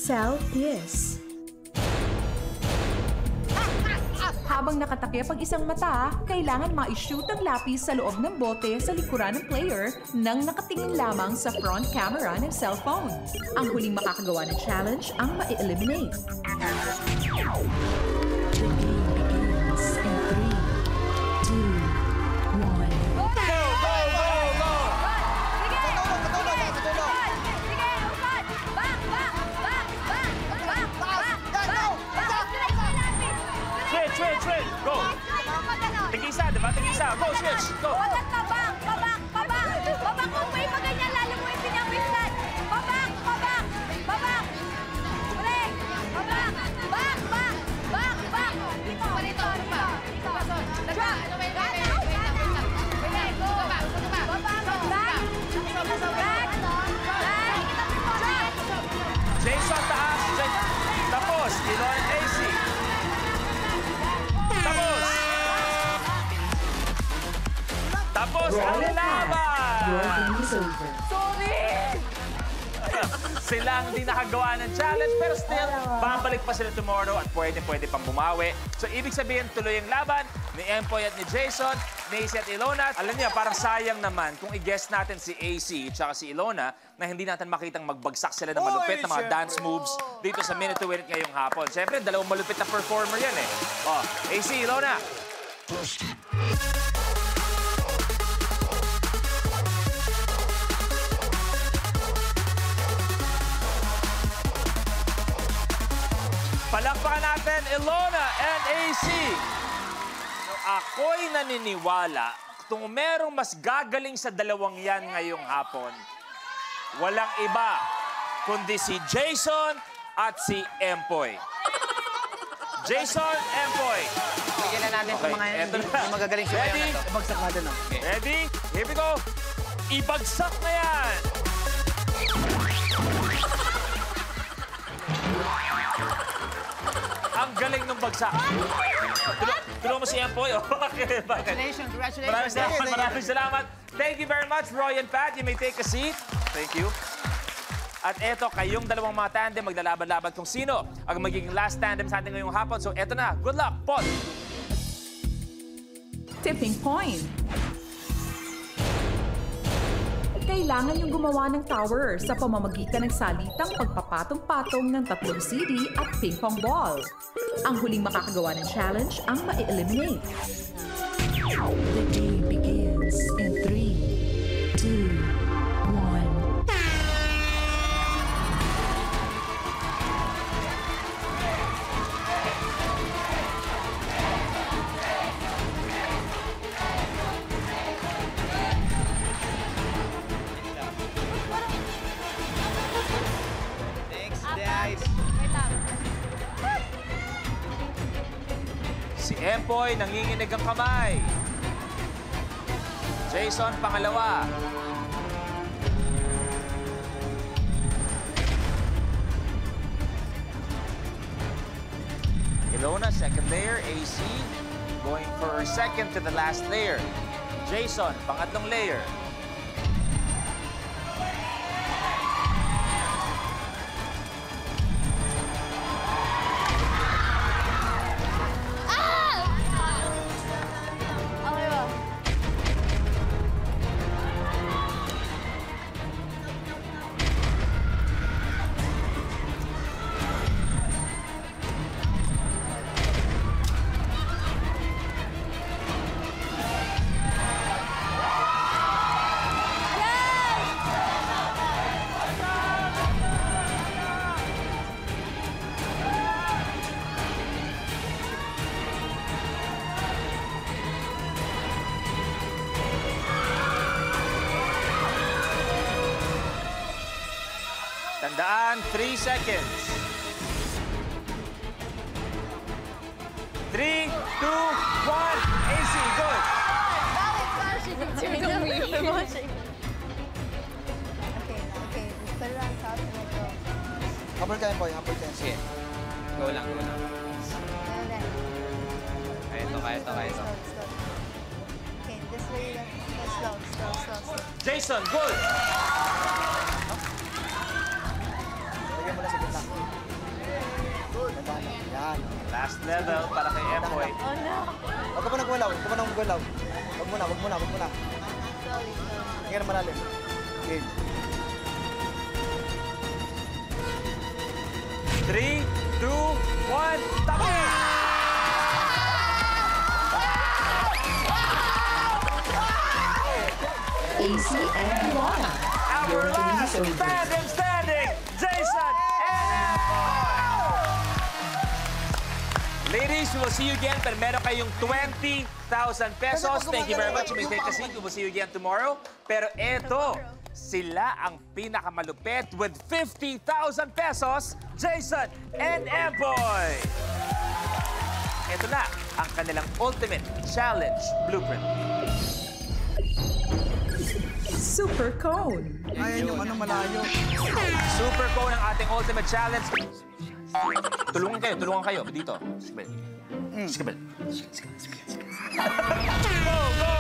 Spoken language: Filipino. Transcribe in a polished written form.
Cell Kiss. Habang nakatakip ang isang mata, kailangan ma-shoot ang lapis sa loob ng bote sa likuran ng player nang nakatingin lamang sa front camera ng cellphone. Ang huling makakagawa ng challenge ang ma-eliminate. Switch! Go! Tigisa, diba? Tigisa! Go, switch! Go! Pabak! Pabak mo pa yung ganyan, lalo mo yung pinapislan! Pabak! Uli! Pabak! Back! Dito! Jason, taas! Tapos! Ilon AC! Tapos ang laban! Sorry! Sila ang hindi nakagawa ng challenge, pero still, babalik pa sila tomorrow at pwede pang bumawi. So, ibig sabihin, tuloy ang laban ni Empoy at ni Jason, ni AC at Ilona. Alam niya, parang sayang naman kung i-guess natin si AC at si Ilona na hindi natin makitang magbagsak sila ng malupit na mga dance moves dito sa Minute to Win It ngayong hapon. Siyempre, dalawang malupit na performer yan eh. Oh, AC, Ilona. Palakpakan natin, Ilona and AC. Ako'y naniniwala kung merong mas gagaling sa dalawang yan ngayong hapon, walang iba kundi si Jason at si Empoy. Jason, Empoy. Bigyan na natin sa mga yung magagaling sa Ready? Ibagsak natin, no? Okay. Ready? Here we go. Ibagsak na yan. Ang galing ng bagsak. Tulong mo si Empoy. Okay, Congratulations. Maraming salamat. Thank you very much, Roy and Pat. You may take a seat. Thank you. At eto, kayong dalawang mga tandem, maglalaban-laban kung sino ang magiging last tandem sa atin ngayong hapon. So eto na. Good luck, Paul. Tipping point. Kailangan yung gumawa ng tower sa pamamagitan ng salitang pagpapatong-patong ng 3 CD at ping-pong ball. Ang huling makakagawa ng challenge ang ma-eliminate. The game begins in 3, 2, 1. Si Empoy, nanginginig ang kamay. Jason, pangalawa. Ilona, second layer. AC, going for second to the last layer. Jason, pangatlong layer. Tandaan, 3 seconds. 3, 2, 1, AC, good. Habol ka, Empoy. Habol ka. Sige. Go lang. Kaya ito. Okay, this way. Slow. Jason, good. Lagyan mo na sa gitna. bala. Yan. Last level para kay Empoy. Oh no. Huwag ka pa nagwalaw. Huwag ka pa nagwalaw. Huwag muna, huwag muna, huwag muna. Tingnan na malalim. Game. 3, 2, 1, tapos! AC and Ilona. Our last standing, Jason and Empoy! Ladies, we will see you again, pero meron kayong 20,000 pesos. Thank you very much. You may take a seat. We will see you again tomorrow. Pero eto, sila ang pinakamalupit with 50,000 pesos, Jason and Empoy! Ito na ang kanilang ultimate challenge blueprint. Super Cone. Ayan yung ano malayo. Super cone ang ating ultimate challenge. Tulungan kayo dito. Skibel. Skibel. Go, go!